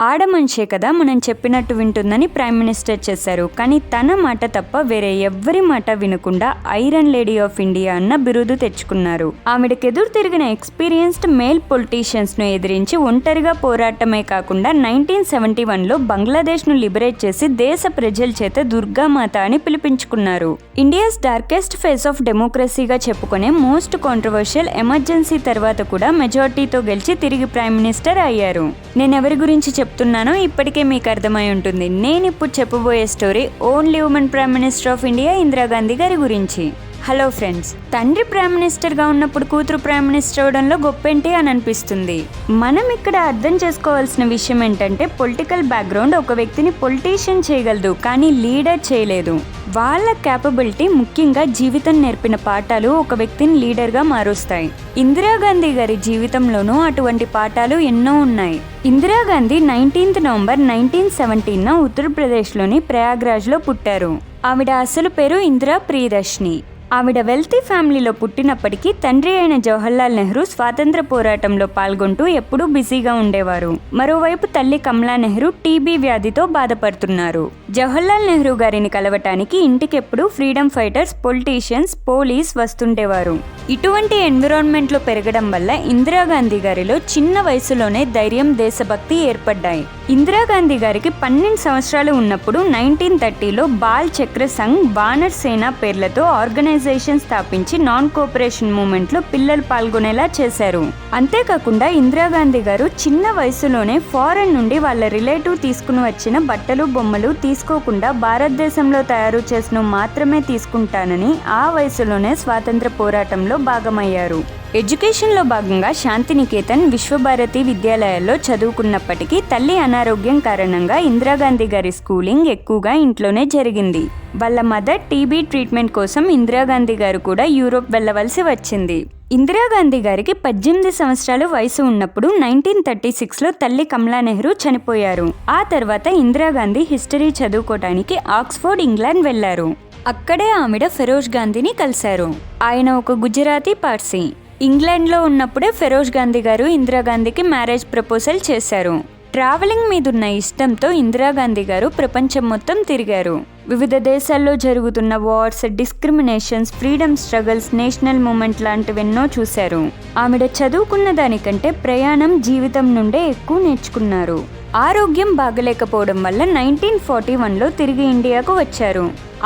ఆడ మనిషే కదా మనం చెప్పినట్టు వింటుందని ప్రైమ్ మినిస్టర్ చేశారు. కానీ తన మాట తప్ప వేరే ఎవ్వరి మాట వినకుండా ఐరన్ లేడీ ఆఫ్ ఇండియా అన్న బిరుదు తెచ్చుకున్నారు. ఆవిడకెదురు తిరిగిన ఎక్స్పీరియన్స్డ్ మేల్ పొలిటీషియన్స్ ను ఎదిరించి ఒంటరిగా పోరాటమే కాకుండా 1971లో బంగ్లాదేశ్ ను లిబరేట్ చేసి దేశ ప్రజల చేత దుర్గామాత అని పిలిపించుకున్నారు. ఇండియాస్ డార్కెస్ట్ ఫేస్ ఆఫ్ డెమోక్రసీగా చెప్పుకునే మోస్ట్ కాంట్రవర్షియల్ ఎమర్జెన్సీ తర్వాత కూడా మెజారిటీతో గెలిచి తిరిగి ప్రైమ్ మినిస్టర్ అయ్యారు. నేనెవరి గురించి చెప్తున్నానో ఇప్పటికే మీకు అర్థమై ఉంటుంది. నేను ఇప్పుడు చెప్పబోయే story only women prime minister of India Indira Gandhi గారి గురించి. హలో ఫ్రెండ్స్, తండ్రి ప్రైమ్ మినిస్టర్గా ఉన్నప్పుడు కూతురు ప్రైమ్ మినిస్టర్ అవడంలో గొప్పేంటి అని అనిపిస్తుంది. మనం ఇక్కడ అర్థం చేసుకోవాల్సిన విషయం ఏంటంటే పొలిటికల్ బ్యాక్గ్రౌండ్ ఒక వ్యక్తిని పొలిటీషియన్ చేయగలదు, కానీ లీడర్ చేయలేదు. వాళ్ళ క్యాపబిలిటీ, ముఖ్యంగా జీవితం నేర్పిన పాఠాలు ఒక వ్యక్తిని లీడర్గా మారుస్తాయి. ఇందిరాగాంధీ గారి జీవితంలోనూ అటువంటి పాఠాలు ఎన్నో ఉన్నాయి. ఇందిరాగాంధీ 19 నవంబర్ 1917 ఉత్తరప్రదేశ్లోని ప్రయాగ్రాజ్లో పుట్టారు. ఆవిడ అసలు పేరు ఇందిరా ప్రియదర్శిని. ఆవిడ వెల్తీ ఫ్యామిలీలో పుట్టినప్పటికీ తండ్రి అయిన జవహర్లాల్ నెహ్రూ స్వాతంత్ర పోరాటంలో పాల్గొంటూ ఎప్పుడూ బిజీగా ఉండేవారు. మరోవైపు తల్లి కమలా నెహ్రూ టీబీ వ్యాధితో బాధపడుతున్నారు. జవహర్లాల్ నెహ్రూ గారిని కలవటానికి ఇంటికెప్పుడు ఫ్రీడమ్ ఫైటర్స్, పొలిటీషియన్స్, పోలీస్ వస్తుండేవారు. ఇటువంటి ఎన్విరాన్మెంట్ లో పెరగడం వల్ల ఇందిరాగాంధీ గారిలో చిన్న వయసులోనే ధైర్యం, దేశభక్తి ఏర్పడ్డాయి. ఇందిరాగాంధీ గారికి 12 సంవత్సరాలు ఉన్నప్పుడు 1930లో బాల్ చక్ర సంఘ్, వానర్ సేన పేర్లతో ఆర్గనైజేషన్ స్థాపించి నాన్ కోఆపరేషన్ మూవ్మెంట్ లో పిల్లలు పాల్గొనేలా చేశారు. అంతేకాకుండా ఇందిరాగాంధీ గారు చిన్న వయసులోనే ఫారెన్ నుండి వాళ్ళ రిలేటివ్ తీసుకుని వచ్చిన బట్టలు, బొమ్మలు తీసుకోకుండా భారతదేశంలో తయారు చేసిన మాత్రమే తీసుకుంటానని ఆ వయసులోనే స్వాతంత్ర పోరాటంలో భాగమయ్యారు. ఎడ్యుకేషన్లో భాగంగా శాంతినికేతన్, విశ్వభారతి విద్యాలయాల్లో చదువుకున్నప్పటికీ తల్లి అనారోగ్యం కారణంగా ఇందిరాగాంధీ గారి స్కూలింగ్ ఎక్కువగా ఇంట్లోనే జరిగింది. వాళ్ళ మదర్ టీబీ ట్రీట్మెంట్ కోసం ఇందిరాగాంధీ గారు కూడా యూరోప్ వెళ్ళవలసి వచ్చింది. ఇందిరాగాంధీ గారికి 18 సంవత్సరాలు వయసు ఉన్నప్పుడు 1936లో తల్లి కమలా నెహ్రూ చనిపోయారు. ఆ తర్వాత ఇందిరాగాంధీ హిస్టరీ చదువుకోవడానికి ఆక్స్ఫోర్డ్, ఇంగ్లాండ్ వెళ్లారు. అక్కడే ఆవిడ ఫెరోజ్ గాంధీని కలిశారు. ఆయన ఒక గుజరాతీ పార్సీ. ఇంగ్లాండ్లో ఉన్నప్పుడే ఫెరోజ్ గాంధీ గారు ఇందిరాగాంధీకి మ్యారేజ్ ప్రపోజల్ చేశారు. ట్రావెలింగ్ మీదున్న ఇష్టంతో ఇందిరాగాంధీ గారు ప్రపంచం మొత్తం తిరిగారు. వివిధ దేశాల్లో జరుగుతున్న wars, discriminations, freedom struggles, national movement లాంటివెన్నో చూశారు. ఆవిడ చదువుకున్న దానికంటే ప్రయాణం, జీవితం నుండే ఎక్కువ నేర్చుకున్నారు. ఆరోగ్యం బాగలేకపోవడం వల్ల 1941లో తిరిగి ఇండియాకు వచ్చారు.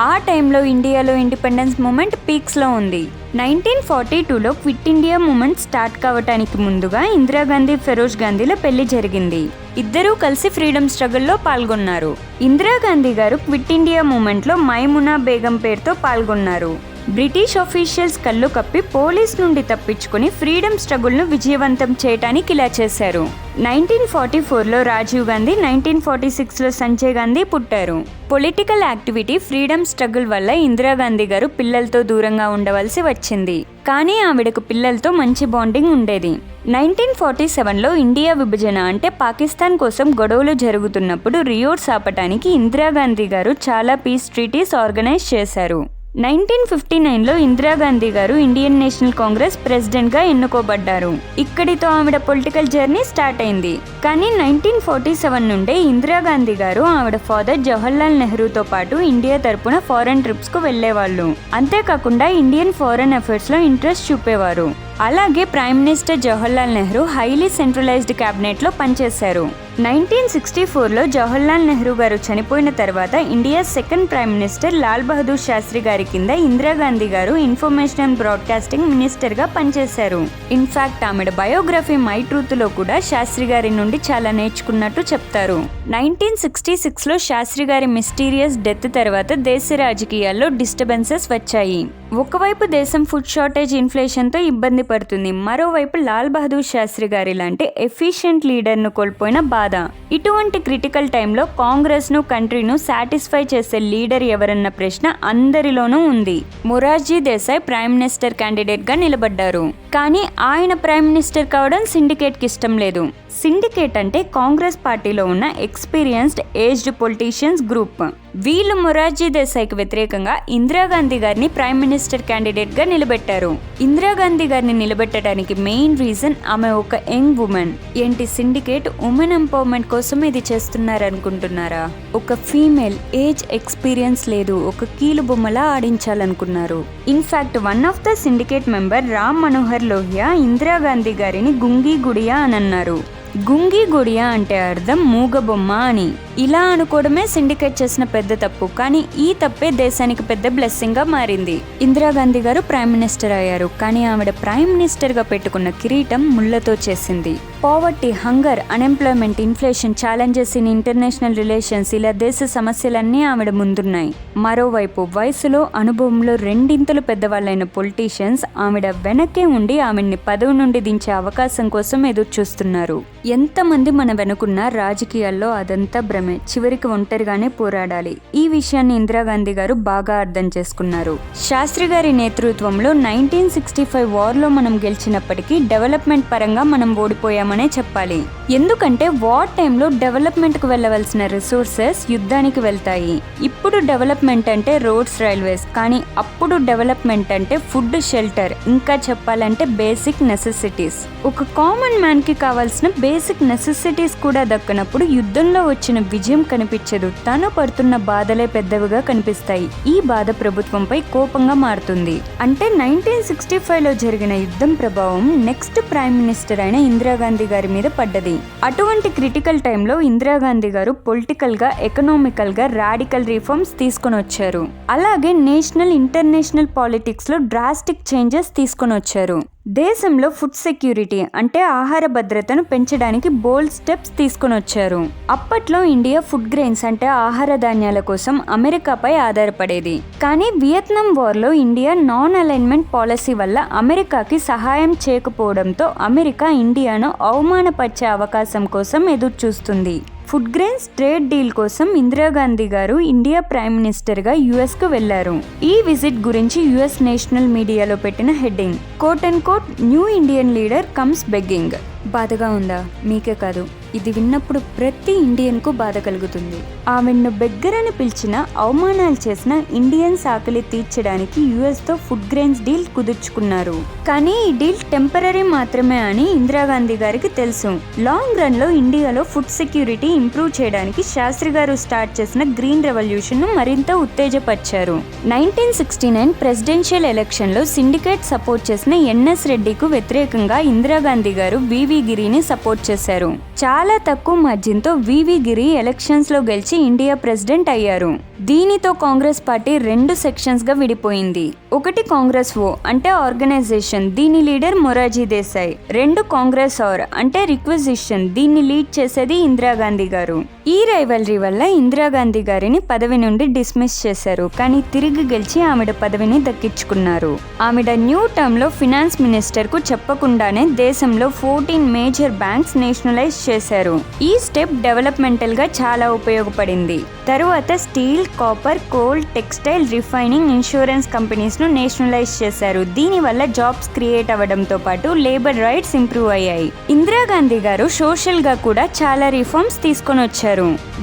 ఆ టైంలో ఇండియాలో ఇండిపెండెన్స్ మూమెంట్ పీక్స్లో ఉంది. 1942లో క్విట్ ఇండియా మూమెంట్ స్టార్ట్ కావటానికి ముందుగా ఇందిరాగాంధీ, ఫెరోజ్ గాంధీల పెళ్లి జరిగింది. ఇద్దరూ కలిసి ఫ్రీడమ్ స్ట్రగుల్లో పాల్గొన్నారు. ఇందిరాగాంధీ గారు క్విట్ ఇండియా మూమెంట్లో మైమునా బేగం పేరుతో పాల్గొన్నారు. బ్రిటిష్ ఆఫీషియల్స్ కళ్ళు కప్పి పోలీస్ నుండి తప్పించుకుని ఫ్రీడమ్ స్ట్రగుల్ను విజయవంతం చేయటానికి ఇలా చేశారు. 1944లో రాజీవ్ గాంధీ, 1946లో సంజయ్ గాంధీ పుట్టారు. పొలిటికల్ యాక్టివిటీ, ఫ్రీడమ్ స్ట్రగుల్ వల్ల ఇందిరాగాంధీ గారు పిల్లలతో దూరంగా ఉండవలసి వచ్చింది. కానీ ఆవిడకు పిల్లలతో మంచి బాండింగ్ ఉండేది. 1947లో ఇండియా విభజన అంటే పాకిస్తాన్ కోసం గొడవలు జరుగుతున్నప్పుడు రియోట్స్ ఆపటానికి ఇందిరాగాంధీ గారు చాలా పీస్ ట్రీటీస్ ఆర్గనైజ్ చేశారు. 1959లో ఇందిరాగాంధీ గారు ఇండియన్ నేషనల్ కాంగ్రెస్ ప్రెసిడెంట్గా ఎన్నుకోబడ్డారు. ఇక్కడితో ఆవిడ పొలిటికల్ జర్నీ స్టార్ట్ అయింది. కానీ 1947 నుండే ఇందిరాగాంధీ గారు ఆవిడ ఫాదర్ జవహర్లాల్ నెహ్రూతో పాటు ఇండియా తరపున ఫారెన్ ట్రిప్స్కు వెళ్లేవాళ్ళు. అంతేకాకుండా ఇండియన్ ఫారెన్ అఫైర్స్లో ఇంట్రెస్ట్ చూపేవారు. అలాగే prime minister Jawaharlal Nehru highly centralised క్యాబినెట్లో పనిచేశారు. 1964లో జవహర్లాల్ నెహ్రూ గారు చనిపోయిన తర్వాత India second prime minister Lal Bahadur Sastry గారి కింద ఇందిరాగాంధీ గారు ఇన్ఫర్మేషన్ అండ్ బ్రాడ్కాస్టింగ్ మినిస్టర్గా పనిచేశారు. ఇన్ఫాక్ట్ ఆవిడ బయోగ్రఫీ మై ట్రూత్లో కూడా శాస్త్రి గారి నుండి చాలా నేర్చుకున్నట్టు చెప్తారు. 1966లో శాస్త్రి గారి మిస్టీరియస్ డెత్ తర్వాత దేశ రాజకీయాల్లో డిస్టర్బెన్సెస్ వచ్చాయి. ఒకవైపు దేశం ఫుడ్ షార్టేజ్, ఇన్ఫ్లేషన్తో ఇబ్బంది పడుతుంది. మరోవైపు లాల్ బహదూర్ శాస్త్రి గారి లాంటి ఎఫిషియెంట్ లీడర్ను కోల్పోయిన బాధ. ఇటువంటి క్రిటికల్ టైంలో కాంగ్రెస్ను, కంట్రీను సాటిస్ఫై చేసే లీడర్ ఎవరన్న ప్రశ్న అందరిలోనూ ఉంది. మొరార్జీ దేశాయ్ ప్రైమ్ మినిస్టర్ క్యాండిడేట్గా నిలబడ్డారు. కానీ ఆయన ప్రైమ్ మినిస్టర్ కావడం సిండికేట్కి ఇష్టం లేదు. సిండికేట్ అంటే కాంగ్రెస్ పార్టీలో ఉన్న ఎక్స్పీరియన్స్డ్, ఏజ్డ్ పొలిటీషియన్స్ గ్రూప్. వీళ్ళు మొరార్జీ దేశాయ్కి వ్యతిరేకంగా ఇందిరాగాంధీ గారిని ప్రైమ్ మినిస్టర్ క్యాండిడేట్ గా నిలబెట్టారు. ఇందిరాగాంధీ గారిని నిలబెట్టడానికి మెయిన్ రీజన్ ఆమె ఒక యంగ్ ఉమెన్. ఏంటి సిండికేట్ ఉమెన్ ఎంపవర్మెంట్ కోసం ఇది చేస్తున్నారనుకుంటున్నారా? ఒక ఫీమేల్ ఏజ్ ఎక్స్పీరియన్స్ లేదు, ఒక కీలు బొమ్మలా ఆడించాలనుకున్నారు. In fact one of the syndicate member Ram Manohar Lohia Indira Gandhi గారిని గుంగి గుడియా అని అన్నారు. గుంగి గుడియా అంటే అర్థం మూగబొమ్మ అని. ఇలా అనుకోవడమే సిండికేట్ చేసిన పెద్ద తప్పు, కానీ ఈ తప్పే దేశానికి పెద్ద బ్లెస్సింగ్ గా మారింది. ఇందిరాగాంధీ గారు ప్రైమ్ మినిస్టర్ అయ్యారు, కానీ ఆవిడ ప్రైమ్ మినిస్టర్ గా పెట్టుకున్న కిరీటం ముళ్లతో చేసింది. Poverty, hunger, unemployment, inflation, challenges in international relations, ఇలా దేశ సమస్యలన్నీ ఆవిడ ముందున్నాయి. మరోవైపు వయసులో అనుభవంలో రెండింతలు పెద్దవాళ్ళైన పొలిటీషియన్స్ ఆవిడ వెనకే ఉండి ఆవిడ్ని పదవి నుండి దించే అవకాశం కోసం ఎదురు చూస్తున్నారు. ఎంతమంది మన వెనుకున్నా రాజకీయాల్లో అదంతా భ్రమే, చివరికి ఒంటరిగానే పోరాడాలి. ఈ విషయాన్ని ఇందిరాగాంధీ గారు బాగా అర్థం చేసుకున్నారు. శాస్త్రి గారి నేతృత్వంలో 1965 వార్లో మనం గెలిచినప్పటికీ డెవలప్మెంట్ పరంగా మనం ఓడిపోయామనే చెప్పాలి. ఎందుకంటే వార్ టైంలో డెవలప్మెంట్ కు వెళ్ళవలసిన రిసోర్సెస్ యుద్ధానికి వెళ్తాయి. ఇప్పుడు డెవలప్మెంట్ అంటే రోడ్స్, రైల్వేస్, కానీ అప్పుడు డెవలప్మెంట్ అంటే ఫుడ్, షెల్టర్, ఇంకా చెప్పాలంటే బేసిక్ నెసెసిటీస్. ఒక కామన్ మ్యాన్ కి కావాల్సిన బేసిక్ నెసెసిటీస్ కూడా దక్కనప్పుడు యుద్ధంలో వచ్చిన విజయం కనిపించదు. తను పడుతున్న బాధలే పెద్దవిగా కనిపిస్తాయి. ఈ బాధ ప్రభుత్వంపై కోపంగా మారుతుంది. అంటే 1965లో జరిగిన యుద్ధం ప్రభావం నెక్స్ట్ ప్రైమ్ మినిస్టర్ అయిన ఇందిరాగాంధీ గారి మీద పడ్డది. అటువంటి క్రిటికల్ టైంలో ఇందిరాగాంధీ గారు పొలిటికల్ గా, ఎకనామికల్ గా రాడికల్ రిఫార్మ్స్ తీసుకొని వచ్చారు. అలాగే నేషనల్, ఇంటర్నేషనల్ పాలిటిక్స్ లో డ్రాస్టిక్ చేంజెస్ తీసుకొని వచ్చారు. దేశంలో ఫుడ్ సెక్యూరిటీ అంటే ఆహార భద్రతను పెంచడానికి బోల్డ్ స్టెప్స్ తీసుకొని వచ్చారు. అప్పట్లో ఇండియా ఫుడ్ గ్రెయిన్స్ అంటే ఆహార ధాన్యాల కోసం అమెరికాపై ఆధారపడేది. కానీ వియత్నాం వార్లో ఇండియా నాన్ అలైన్మెంట్ పాలసీ వల్ల అమెరికాకి సహాయం చేయకపోవడంతో అమెరికా ఇండియాను అవమానపరిచే అవకాశం కోసం ఎదురు చూస్తుంది. ఫుడ్ గ్రెయిన్స్ ట్రేడ్ డీల్ కోసం ఇందిరాగాంధీ గారు ఇండియా ప్రైమ్ మినిస్టర్ గా యుఎస్ కు వెళ్లారు. ఈ విజిట్ గురించి యుఎస్ నేషనల్ మీడియాలో పెట్టిన heading coat and coat new Indian leader comes begging. బాధగా ఉందా? మీకే కాదు, ఇది విన్నప్పుడు ప్రతి ఇండియన్ కు బాధ కలుగుతుంది. ఆమెను బెగ్గరని పిలిచిన, అవమానాలు చేసిన ఇండియన్స్ ఆకలి తీర్చడానికి యుఎస్ తో ఫుడ్ గ్రెయిన్స్ డీల్ కుదుర్చుకున్నారు. కానీ ఈ డీల్ టెంపరరీ మాత్రమే అని ఇందిరాగాంధీ గారికి తెలుసు. లాంగ్ రన్ లో ఇండియాలో ఫుడ్ సెక్యూరిటీ ఇంప్రూవ్ చేయడానికి శాస్త్రి గారు స్టార్ట్ చేసిన గ్రీన్ రెవల్యూషన్ ను మరింత ఉత్తేజపరిచారు. 1969 ప్రెసిడెన్షియల్ ఎలక్షన్ లో సిండికేట్ సపోర్ట్ చేసిన ఎన్ఎస్ రెడ్డికు వ్యతిరేకంగా ఇందిరాగాంధీ గారు వివి గిరిని సపోర్ట్ చేశారు. చాలా తక్కువ మార్జిన్తో వివి గిరి ఎలక్షన్స్ లో గెలిచి ఇండియా ప్రెసిడెంట్ అయ్యారు. దీనితో కాంగ్రెస్ పార్టీ 2 సెక్షన్స్ గా విడిపోయింది. ఒకటి కాంగ్రెస్ ఓ అంటే ఆర్గనైజేషన్, దీని లీడర్ మొరార్జీ దేశాయ్. 2 కాంగ్రెస్ ఆర్ అంటే రిక్విజిషన్, దీన్ని లీడ్ చేసేది ఇందిరాగాంధీ గారు. ఈ రైవల్రీ వల్ల ఇందిరాగాంధీ గారిని పదవి నుండి డిస్మిస్ చేశారు, కానీ తిరిగి గెలిచి ఆవిడ పదవిని దక్కించుకున్నారు. ఆవిడ న్యూ టర్మ్ లో ఫినాన్స్ మినిస్టర్ కు చెప్పకుండానే దేశంలో 14 మేజర్ బ్యాంక్స్ నేషనలైజ్ చేశారు. ఈ స్టెప్ డెవలప్మెంటల్ గా చాలా ఉపయోగపడింది. తరువాత steel, copper, coal, textile, refining, insurance companies ను నేషనలైజ్ చేశారు. దీని వల్ల జాబ్స్ క్రియేట్ అవ్వడంతో పాటు లేబర్ రైట్స్ ఇంప్రూవ్ అయ్యాయి. ఇందిరాగాంధీ గారు సోషల్ గా కూడా చాలా రిఫార్మ్స్ తీసుకొని వచ్చారు.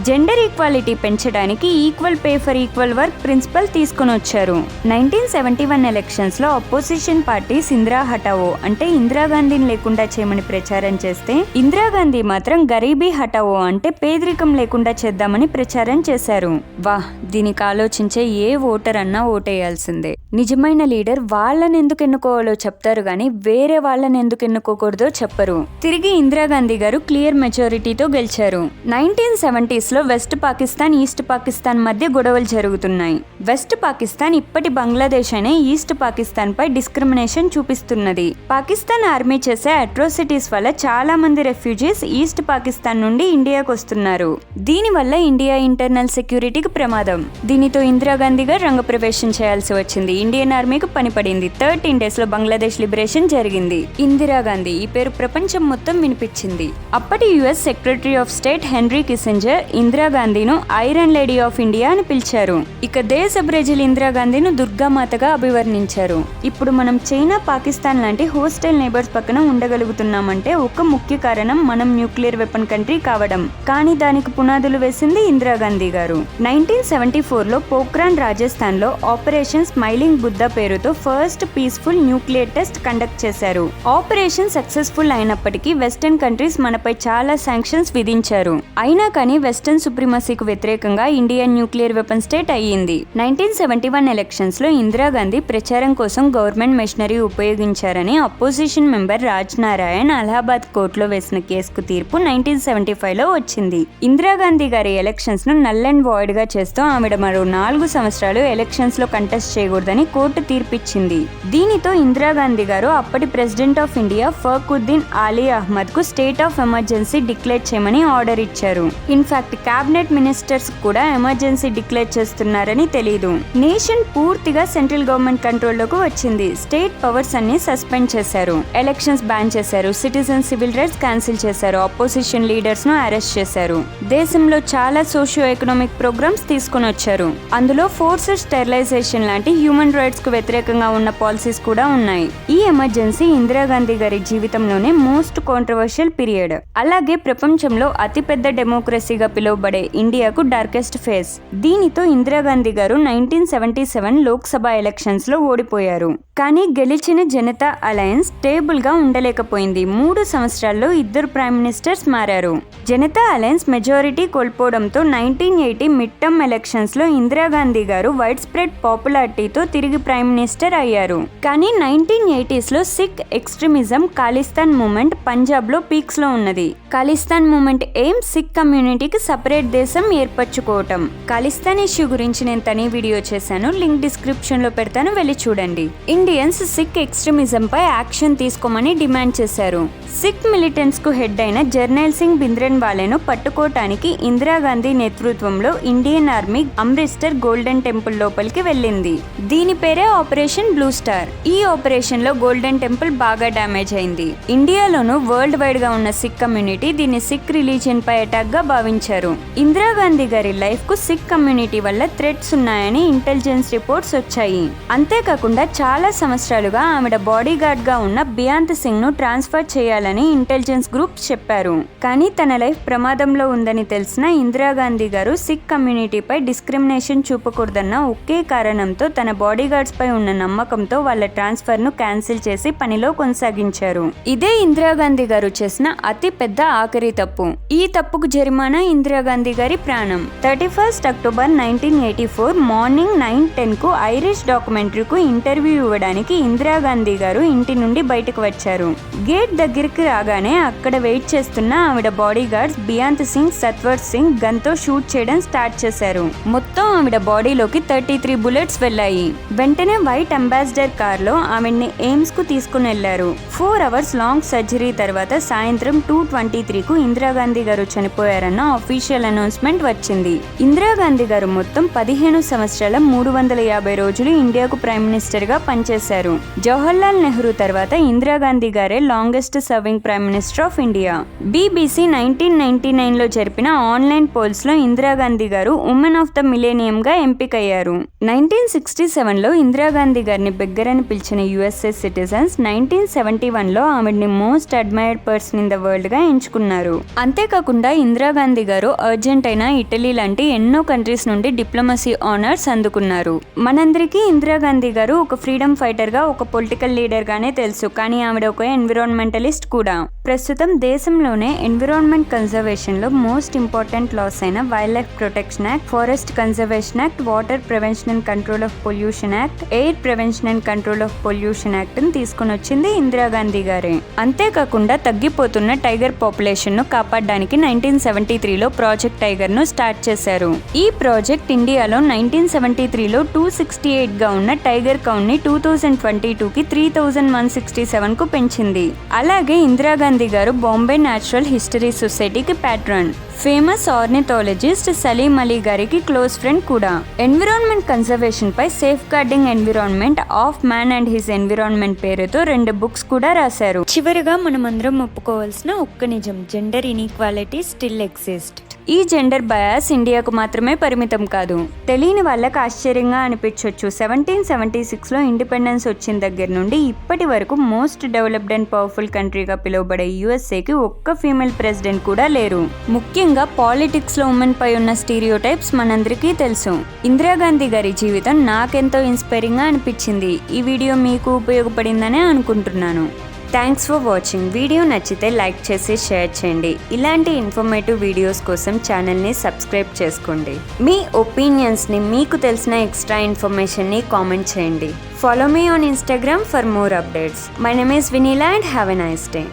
జెండర్ ఈక్వాలిటీ పెంచడానికి equal pay for equal work principle తీసుకొని వచ్చారు. 1971 ఎలక్షన్స్ లో అపోజిషన్ పార్టీస్ ఇందిరా హటావో అంటే ఇందిరాగాంధీని లేకుండా చేయమని ప్రచారం చేస్తే, ఇందిరాగాంధీ మాత్రం గరీబీ హటావో అంటే పేదరికం లేకుండా చేద్దామని ప్రచారం చేశారు. వాహ్, దీనికి ఆలోచించే ఏ ఓటర్ అన్నా ఓటేయాల్సిందే. నిజమైన లీడర్ వాళ్ళని ఎందుకు ఎన్నుకోవాలో చెప్తారు గానీ వేరే వాళ్ళని ఎందుకు ఎన్నుకోకూడదో చెప్పరు. తిరిగి ఇందిరాగాంధీ గారు క్లియర్ మెజారిటీతో గెలిచారు. 1970s లో వెస్ట్ పాకిస్తాన్, ఈస్ట్ పాకిస్తాన్ మధ్య గొడవలు జరుగుతున్నాయి. వెస్ట్ పాకిస్తాన్ ఇప్పటి బంగ్లాదేశ్ అనే ఈస్ట్ పాకిస్తాన్ పై డిస్క్రిమినేషన్ చూపిస్తున్నది. పాకిస్తాన్ ఆర్మీ చేసే అట్రోసిటీస్ వల్ల చాలా మంది రెఫ్యూజీస్ ఈస్ట్ పాకిస్తాన్ నుండి ఇండియాకు వస్తున్నారు. దీని వల్ల ఇండియా ఇంటర్నల్ సెక్యూరిటీకి ప్రమాదం. దీనితో ఇందిరాగాంధీ గారు రంగప్రవేశం చేయాల్సి వచ్చింది. ఇండియన్ ఆర్మీకి పనిపడింది. 13 days లో బంగ్లాదేశ్ లిబరేషన్ జరిగింది. ఇందిరాగాంధీ ఈ పేరు ప్రపంచం మొత్తం వినిపించింది. అప్పటి US secretary of state Henry Kissinger ఇందిరాగాంధీను ఐరన్ లేడీ ఆఫ్ ఇండియా అని పిలిచారు. ఇక దేశ ప్రజలు ఇందిరాగాంధీను దుర్గామాతగా అభివర్ణించారు. ఇప్పుడు మనం చైనా, పాకిస్తాన్ లాంటి హోస్టైల్ నేబర్స్ పక్కన ఉండగలుగుతున్నామంటే అంటే ఒక ముఖ్య కారణం మనం న్యూక్లియర్ వెపన్ కంట్రీ కావడం. కానీ దానికి పునాదులు వేసింది ఇందిరాగాంధీ గారు. 1974లో పోఖ్రాన్ రాజస్థాన్ లో ఆపరేషన్ స్మైలింగ్ బుద్ధ పేరుతో first peaceful nuclear test conduct చేశారు. ఆపరేషన్ సక్సెస్ఫుల్ అయినప్పటికీ వెస్టర్న్ కంట్రీస్ మనపై చాలా శాంక్షన్స్ విధించారు. అయినా కానీ వెస్టర్న్ సుప్రీమసీకు వ్యతిరేకంగా ఇండియా న్యూక్లియర్ వెపన్ స్టేట్ అయ్యింది. 1971 ఎలక్షన్స్ లో ఇందిరాగాంధీ ప్రచారం కోసం గవర్నమెంట్ మెషినరీ ఉపయోగించారని అపోజిషన్ మెంబర్ రాజ్ నారాయణ్ అలహాబాద్ కోర్టులో వేసిన కేసుకు తీర్పు 1975లో వచ్చింది. ఇందిరాగాంధీ గారి ఎలక్షన్స్ ను నల్ అండ్ వాయిడ్ గా చేస్తూ ఆవిడ మరో 4 సంవత్సరాలు ఎలక్షన్స్ లో కంటెస్ట్ చేయకూడదని కోర్టు తీర్పిచ్చింది. దీనితో ఇందిరాగాంధీ గారు అప్పటి president of India Fakhruddin Ali Ahmed కు స్టేట్ ఆఫ్ ఎమర్జెన్సీ డిక్లేర్ చేయమని ఆర్డర్ ఇచ్చారు. ఇన్ఫాక్ట్ క్యాబినెట్ మినిస్టర్స్ కూడా ఎమర్జెన్సీ డిక్లేర్ చేస్తున్నారని తెలీదు. నేషన్ పూర్తిగా సెంట్రల్ గవర్నమెంట్ కంట్రోల్లోకి వచ్చింది. స్టేట్ పవర్స్ అన్ని సస్పెండ్ చేశారు. ఎలక్షన్స్ బ్యాన్ చేశారు. సిటిజన్ సివిల్ రైట్స్ క్యాన్సిల్ చేశారు. అపోజిషన్ లీడర్స్ ను అరెస్ట్ చేశారు. దేశంలో చాలా సోషియో ఎకనామిక్ ప్రోగ్రామ్స్ తీసుకుని వచ్చారు. అందులో ఫోర్స్డ్ స్టెరిలైజేషన్ లాంటి హ్యూమన్ రైట్స్ కు వ్యతిరేకంగా ఉన్న పాలసీస్ కూడా ఉన్నాయి. ఈ ఎమర్జెన్సీ ఇందిరాగాంధీ గారి జీవితంలోనే మోస్ట్ కాంట్రవర్షియల్ పీరియడ్. అలాగే ప్రపంచంలో అతిపెద్ద డెమోక్రసీగా పిలువబడే ఇండియాకు డార్కెస్ట్ ఫేజ్. దీనితో ఇందిరాగాంధీ గారు 1977 లోక్సభ ఎలక్షన్స్ లో ఓడిపోయారు. కానీ గెలిచిన జనతా అలయన్స్ స్టేబుల్ గా ఉండలేకపోయింది. 3 సంవత్సరాల్లో 2 ప్రైమ్ మినిస్టర్స్ మారారు. జనతా అలయన్స్ మెజారిటీ కోల్పోవడంతో 1980 మిడ్ టర్మ్ ఎలక్షన్స్ లో ఇందిరాగాంధీ గారు వైడ్ స్ప్రెడ్ పాపులారిటీతో తిరిగి ప్రైమ్ మినిస్టర్ అయ్యారు. కానీ 1980s లో సిక్ ఎక్స్ట్రీమిజం ఖాలిస్తాన్ మూవ్మెంట్ పంజాబ్ లో పీక్స్ లో ఉన్నది. ఖాలిస్తాన్ మూవ్మెంట్ ఎయిమ్ సిక్ కమ్యూనిటీకి సపరేట్ దేశం ఏర్పరచుకోవటం. ఖాలిస్తాన్ ఇష్యూ గురించి నేను తని వీడియో చేశాను, లింక్ డిస్క్రిప్షన్ లో పెడతాను, వెళ్ళి చూడండి. ఇండియన్స్ సిక్ ఎక్స్ట్రీమిజం పై యాక్షన్ తీసుకోమని డిమాండ్ చేశారు. సిక్ మిలిటెంట్స్ కు హెడ్ అయిన జర్నల్ సింగ్ భింద్రన్వాలేను పట్టుకోవటానికి ఇందిరాగాంధీ నేతృత్వంలో Indian army Amritsar golden temple లోపలికి వెళ్ళింది. దీని పేరే ఆపరేషన్ బ్లూ స్టార్. ఈ ఆపరేషన్ లో గోల్డెన్ టెంపుల్ బాగా డ్యామేజ్ అయింది. ఇండియాలోనూ వరల్డ్ వైడ్ గా ఉన్న సిక్ కమ్యూనిటీ దీన్ని సిక్ రిలీజియన్ పై అటాక్ గా భావించారు. ఇందిరాగాంధీ గారి లైఫ్ కు సిక్ కమ్యూనిటీ వల్ల థ్రెట్స్ ఉన్నాయని ఇంటెలిజెన్స్ రిపోర్ట్స్ వచ్చాయి. అంతేకాకుండా చాలా సంవత్సరాలుగా ఆవిడ బాడీ గార్డ్ గా ఉన్న బియాంత్ సింగ్ ను ట్రాన్స్ఫర్ చేయాలని ఇంటెలిజెన్స్ గ్రూప్స్ చెప్పారు. కానీ తన లైఫ్ ప్రమాదంలో ఉందని తెలిసిన ఇందిరాగాంధీ గారు సిక్ కమ్యూనిటీపై డిస్క్రిమినేషన్ చూపకూడదన్న ఒకే కారణంతో తన బాడీ గార్డ్స్ పై ఉన్న నమ్మకంతో వాళ్ళ ట్రాన్స్ఫర్ ను క్యాన్సిల్ చేసి పనిలో కొనసాగించారు. ఇదే ఇందిరాగాంధీ గారు చేసిన అతి పెద్ద ఆఖరి తప్పు. ఈ తప్పుకు జరిమానా ఇందిరాగాంధీ గారి ప్రాణం. 31 అక్టోబర్ 1984 మార్నింగ్ 9:10 కు ఐరిష్ డాక్యుమెంటరీకు ఇంటర్వ్యూ ఇవ్వడానికి ఇందిరాగాంధీ గారు ఇంటి నుండి బయటకు వచ్చారు. గేట్ దగ్గరికి రాగానే అక్కడ వెయిట్ చేస్తున్న ఆవిడ body guards Beant Singh, Satwant Singh gun తో షూట్ చేయడం స్టార్ట్ చేశారు. మొత్తం ఆవిడ బాడీలోకి 33 బుల్లెట్స్ వెళ్లాయి. వెంటనే వైట్ అంబాసిడర్ కార్ లో ఆవిడ్ని ఎయిమ్స్ కు తీసుకుని వెళ్లారు. 4 అవర్స్ లాంగ్ సర్జరీ తర్వాత సాయంత్రం 2:23 కు ఇందిరాగాంధీ గారు చనిపోయారన్న అఫీషియల్ అనౌన్స్మెంట్ వచ్చింది. ఇందిరాగాంధీ గారు మొత్తం 15 సంవత్సరాల 350 రోజులు ఇండియాకు ప్రైమ్ మినిస్టర్ గా పనిచేశారు. జవహర్లాల్ నెహ్రూ తర్వాత ఇందిరాగాంధీ గారే longest serving prime minister of India. BBC 1999 లో జరిపిన ఆన్లైన్ పోల్స్ లో ఇందిరాగాంధీ గారు ఉమెన్ ఆఫ్ ద మిలేనియం గా ఎంపికయ్యారు. 1967 లో ఇందిరాగాంధీ గారిని బిగ్గరని పిలిచిన USA సిటిజన్స్ 1971 లో ఆవిడ్ని most admired person in the world గా ఎంచుకున్నారు. అంతేకాకుండా ఇందిరాగాంధీ గారు అర్జెంటీనా, ఇటలీ లాంటి ఎన్నో కంట్రీస్ నుండి డిప్లొమసీ ఆనర్స్ అందుకున్నారు. మనందరికీ ఇందిరాగాంధీ గారు ఒక ఫ్రీడమ్ ఫైటర్ గా, ఒక పొలిటికల్ లీడర్ గానే తెలుసు. కానీ ఆవిడ ఒక ఎన్విరాన్మెంటలిస్ట్ కూడా. ప్రస్తుతం దేశంలోనే ఎన్విరాన్మెంట్ కన్జర్వేషన్ లో మోస్ట్ ఇంపార్టెంట్ లాస్ అయిన wild life protection act, forest conservation act, water prevention and control of pollution act, air prevention and control of pollution act ని తీసుకుని వచ్చింది ఇందిరాగాంధీ గారే. అంతేకాకుండా తగ్గిపోతున్న టైగర్ పాపులేషన్ ను కాపాడడానికి 1973లో ప్రాజెక్ట్ టైగర్ ను స్టార్ట్ చేశారు. ఈ ప్రాజెక్ట్ ఇండియాలో 1973లో 268 గా ఉన్న టైగర్ కౌంట్ ని 2022కి 3167 కు పెంచింది. అలాగే ఇందిరాగాంధీ గారు బాంబే న్యాచురల్ హిస్టరీ సొసైటీకి patron. Famous ornithologist Salim Ali గారికి క్లోజ్ ఫ్రెండ్ కూడా. ఎన్విరాన్మెంట్ కన్జర్వేషన్ పై safeguarding environment of man and his environment పేరుతో 2 బుక్స్ కూడా రాశారు. చివరిగా మనమందరం ఒప్పుకోవాల్సిన ఒక్క నిజం, జెండర్ ఇన్ఈక్వాలిటీ స్టిల్ ఎగ్జిస్ట్. ఈ జెండర్ బయాస్ ఇండియాకు మాత్రమే పరిమితం కాదు. తెలియని వాళ్ళకి ఆశ్చర్యంగా అనిపించవచ్చు. 1776లో ఇండిపెండెన్స్ వచ్చిన దగ్గర నుండి ఇప్పటి వరకు మోస్ట్ డెవలప్డ్ అండ్ పవర్ఫుల్ కంట్రీగా పిలువబడే యుఎస్ఏకి ఒక్క ఫీమేల్ ప్రెసిడెంట్ కూడా లేరు. ముఖ్యంగా పాలిటిక్స్ లో ఉమెన్ పై ఉన్న స్టీరియోటైప్స్ మనందరికీ తెలుసు. ఇందిరాగాంధీ గారి జీవితం నాకెంతో ఇన్స్పైరింగ్ గా అనిపించింది. ఈ వీడియో మీకు ఉపయోగపడిందనే అనుకుంటున్నాను. Thanks for watching. వీడియో నచ్చితే లైక్ చేసి షేర్ చేయండి. ఇలాంటి ఇన్ఫర్మేటివ్ వీడియోస్ కోసం ఛానల్ని సబ్స్క్రైబ్ చేసుకోండి. మీ ఒపీనియన్స్ని, మీకు తెలిసిన ఎక్స్ట్రా ఇన్ఫర్మేషన్ని కామెంట్ చేయండి. Follow me on Instagram for more updates. My name is Vinila and have a nice day.